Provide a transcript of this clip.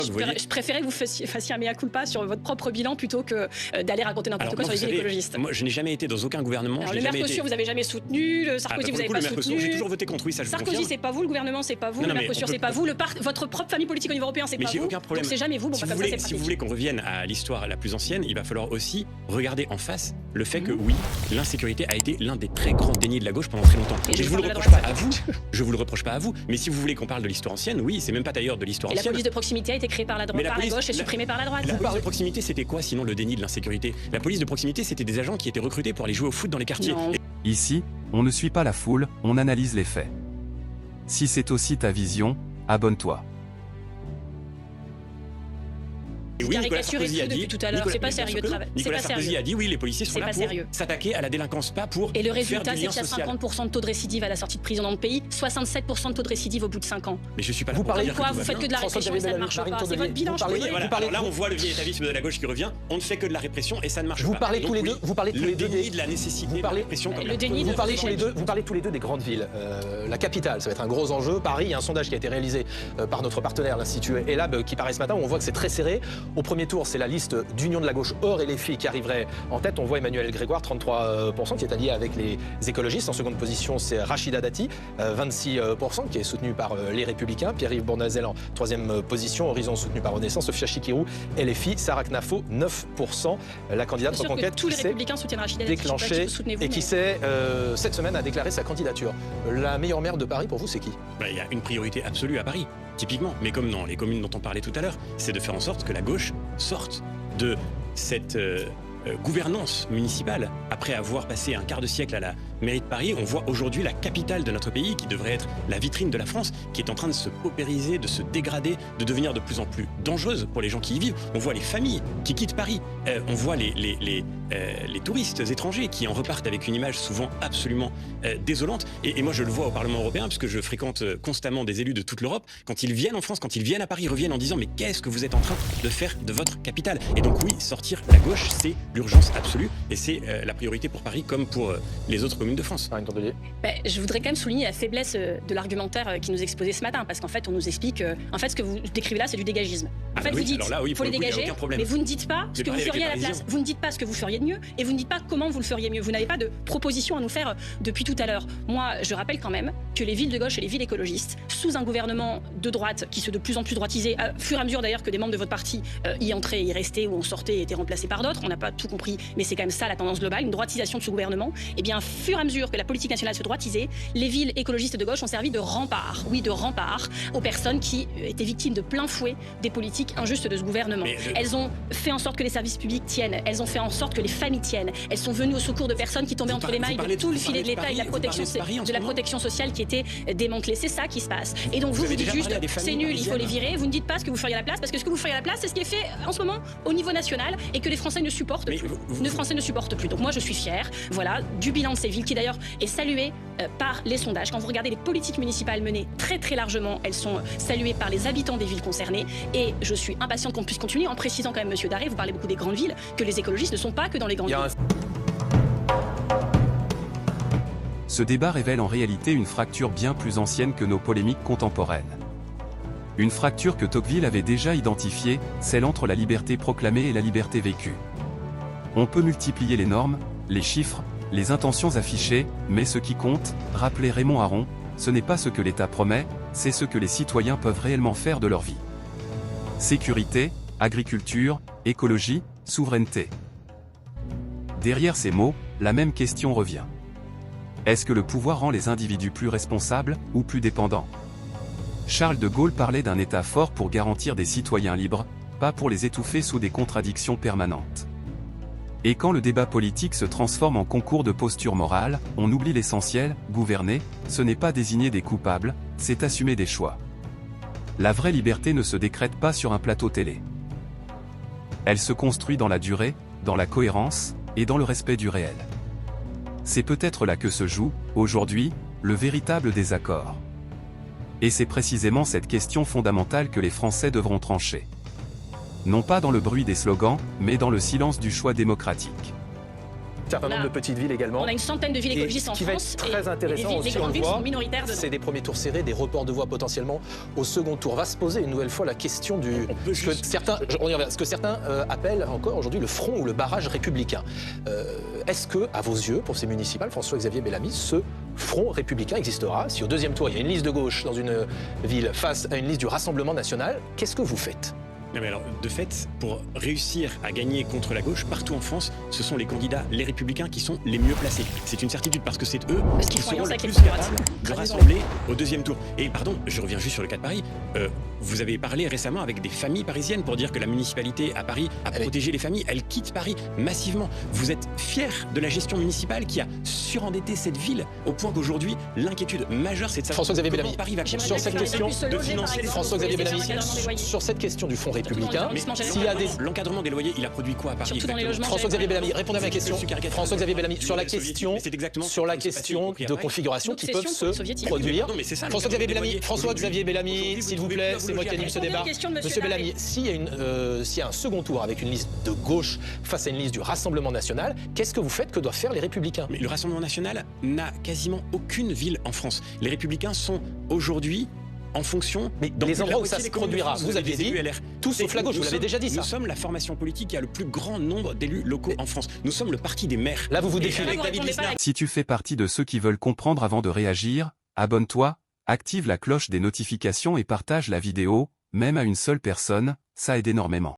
Je préférais que vous fassiez un mea culpa sur votre propre bilan plutôt que d'aller raconter n'importe quoi sur les villes écologistes. Moi, je n'ai jamais été dans aucun gouvernement. Alors, le Mercosur, vous n'avez jamais soutenu. Le Sarkozy, vous n'avez pas soutenu. J'ai toujours voté contre, oui, ça je Sarkozy, c'est pas vous. Le gouvernement, c'est pas vous. Le Mercosur, c'est pas vous. Votre propre famille politique au niveau européen, c'est pas vous. Aucun problème. Donc c'est jamais vous. Bon, si vous voulez qu'on revienne à l'histoire la plus ancienne, il va falloir aussi regarder en face le fait que oui, l'insécurité a été l'un des très grands dénis de la gauche pendant très longtemps. Et je vous le reproche pas à vous. Je vous le reproche pas à vous. Mais si vous voulez qu'on parle de l'histoire ancienne, oui, c'est même pas d'ailleurs de l'histoire ancienne. La police de proximité a été créée par la droite, par la gauche et supprimée par la droite. La police de proximité, c'était quoi sinon le déni de l'insécurité? La police de proximité, c'était des agents qui étaient recrutés pour aller jouer au foot dans les quartiers. Ici, on ne suit pas la foule, on analyse les faits. Si c'est aussi ta vision, abonne-toi. Et oui, Nicolas Sarkozy a dit tout à l'heure, c'est pas sérieux de travail. Nicolas Sarkozy a dit oui, les policiers sont là pour s'attaquer à la délinquance, pas pour. Et le résultat, c'est qu'il y a 50% de taux de récidive à la sortie de prison dans le pays, 67% de taux de récidive au bout de 5 ans. Mais je suis pas là pour pour dire quoi vous faites que de la répression et ça ne marche pas. C'est votre bilan. Là, on voit le vieil étavisme de la gauche qui revient. On ne fait que de la répression et ça ne marche pas. Vous parlez tous les deux. Vous parlez tous les deux de la nécessité de la répression. Vous parlez tous les deux des grandes villes. La capitale, ça va être un gros enjeu. Paris, il y a un sondage qui a été réalisé par notre partenaire, l'Institut ELAB, qui paraît ce matin, où on voit que c'est très serré. Au premier tour, c'est la liste d'Union de la gauche hors et les filles qui arriveraient en tête. On voit Emmanuel Grégoire, 33%, qui est allié avec les écologistes. En seconde position, c'est Rachida Dati, 26%, qui est soutenu par les Républicains. Pierre-Yves Bournazel en troisième position. Horizon soutenu par Renaissance. Sofia Chikirou, LFI. Sarah Knafo, 9%. La candidate Reconquête tous les Républicains soutiennent Rachida Dati. Déclenché et qui s'est, cette semaine, a déclaré sa candidature. La meilleure maire de Paris, pour vous, c'est qui? Il y a une priorité absolue à Paris, typiquement. Mais comme dans les communes dont on parlait tout à l'heure, c'est de faire en sorte que la gauche sorte de cette gouvernance municipale. Après avoir passé un quart de siècle à la mairie de Paris, on voit aujourd'hui la capitale de notre pays, qui devrait être la vitrine de la France, qui est en train de se paupériser, de se dégrader, de devenir de plus en plus dangereuse pour les gens qui y vivent. On voit les familles qui quittent Paris. On voit les touristes étrangers qui en repartent avec une image souvent absolument désolante. Et moi, je le vois au Parlement européen, puisque je fréquente constamment des élus de toute l'Europe. Quand ils viennent en France, quand ils viennent à Paris, ils reviennent en disant « Mais qu'est-ce que vous êtes en train de faire de votre capitale ?» Et donc oui, sortir la gauche, c'est l'urgence absolue. Et c'est la priorité pour Paris comme pour les autres communes de France. Je voudrais quand même souligner la faiblesse de l'argumentaire qui nous exposait ce matin, parce qu'en fait, on nous explique en fait, ce que vous décrivez là, c'est du dégagisme. En fait, vous dites qu'il faut les dégager, mais vous ne dites pas ce que vous feriez à la place. Vous ne dites pas ce que vous feriez de mieux, et vous ne dites pas comment vous le feriez mieux. Vous n'avez pas de proposition à nous faire depuis tout à l'heure. Moi, je rappelle quand même que les villes de gauche et les villes écologistes, sous un gouvernement de droite qui se de plus en plus droitisé, à fur et à mesure d'ailleurs que des membres de votre parti y entraient, y restaient, ou en sortaient et étaient remplacés par d'autres, on n'a pas tout compris, mais c'est quand même ça la tendance globale, une droitisation de ce gouvernement. Et bien, fur et à mesure que la politique nationale se droitisait, les villes écologistes de gauche ont servi de rempart, oui, de rempart aux personnes qui étaient victimes de plein fouet des politiques injustes de ce gouvernement. Elles ont fait en sorte que les services publics tiennent, elles ont fait en sorte que les familles tiennent, elles sont venues au secours de personnes qui tombaient entre les mailles de tout le filet de l'État et de la protection sociale qui était démantelée. C'est ça qui se passe. Et donc vous dites juste, c'est nul, il faut les virer. Vous ne dites pas ce que vous feriez à la place, parce que ce que vous feriez à la place, c'est ce qui est fait en ce moment au niveau national et que les Français ne supportent plus. Les Français ne supportent plus. Donc moi, je suis fière, voilà, du bilan de ces villes qui d'ailleurs est salué par les sondages. Quand vous regardez les politiques municipales menées très très largement, elles sont saluées par les habitants des villes concernées. Et je suis impatiente qu'on puisse continuer en précisant quand même, Monsieur Daré, vous parlez beaucoup des grandes villes, que les écologistes ne sont pas que dans les grandes villes. Ce débat révèle en réalité une fracture bien plus ancienne que nos polémiques contemporaines. Une fracture que Tocqueville avait déjà identifiée, celle entre la liberté proclamée et la liberté vécue. On peut multiplier les normes, les chiffres, les intentions affichées, mais ce qui compte, rappelait Raymond Aron, ce n'est pas ce que l'État promet, c'est ce que les citoyens peuvent réellement faire de leur vie. Sécurité, agriculture, écologie, souveraineté. Derrière ces mots, la même question revient. Est-ce que le pouvoir rend les individus plus responsables ou plus dépendants? Charles de Gaulle parlait d'un État fort pour garantir des citoyens libres, pas pour les étouffer sous des contradictions permanentes. Et quand le débat politique se transforme en concours de posture morale, on oublie l'essentiel, gouverner, ce n'est pas désigner des coupables, c'est assumer des choix. La vraie liberté ne se décrète pas sur un plateau télé. Elle se construit dans la durée, dans la cohérence, et dans le respect du réel. C'est peut-être là que se joue, aujourd'hui, le véritable désaccord. Et c'est précisément cette question fondamentale que les Français devront trancher. Non pas dans le bruit des slogans, mais dans le silence du choix démocratique. certain nombre de petites villes également. On a une centaine de villes écologistes en France. Ce qui va être très intéressant aussi, on le voit, c'est des premiers tours serrés, des reports de voix potentiellement au second tour. Va se poser une nouvelle fois la question du ce que certains appellent encore aujourd'hui le front ou le barrage républicain. Est-ce que, à vos yeux, pour ces municipales, François-Xavier Bellamy, ce front républicain existera? Si au deuxième tour, il y a une liste de gauche dans une ville face à une liste du Rassemblement national, qu'est-ce que vous faites? Non mais alors, de fait, pour réussir à gagner contre la gauche, partout en France, ce sont les candidats, les républicains, qui sont les mieux placés. C'est une certitude parce que c'est eux qui seront le plus capables de rassembler au deuxième tour. Et pardon, je reviens juste sur le cas de Paris. Vous avez parlé récemment avec des familles parisiennes pour dire que la municipalité à Paris a protégé les familles. Elles quittent Paris massivement. Vous êtes fiers de la gestion municipale qui a surendetté cette ville au point qu'aujourd'hui, l'inquiétude majeure, c'est de savoir comment Paris va sur cette question de financer François-Xavier Bellamy, sur cette question du fonds républicain, s'il y a l'encadrement des loyers, il a produit quoi à Paris? François-Xavier Bellamy, répondez à ma question. François-Xavier Bellamy, sur la question de configuration qui peuvent se produire. François-Xavier Bellamy, s'il vous plaît, c'est moi qui anime ce débat. Monsieur Bellamy, s'il y a un second tour avec une liste de gauche face à une liste du Rassemblement national, qu'est-ce que vous faites? Que doivent faire les Républicains? Mais le Rassemblement national n'a quasiment aucune ville en France. Les Républicains sont aujourd'hui en fonction, mais dans les endroits où ça se produira, vous aviez dit tout sauf la gauche, vous l'avez déjà dit ça. Nous sommes la formation politique qui a le plus grand nombre d'élus locaux en France. Nous sommes le parti des maires. Là, vous vous défilez avec David Lisnard. Si tu fais partie de ceux qui veulent comprendre avant de réagir, abonne-toi, active la cloche des notifications et partage la vidéo, même à une seule personne, ça aide énormément.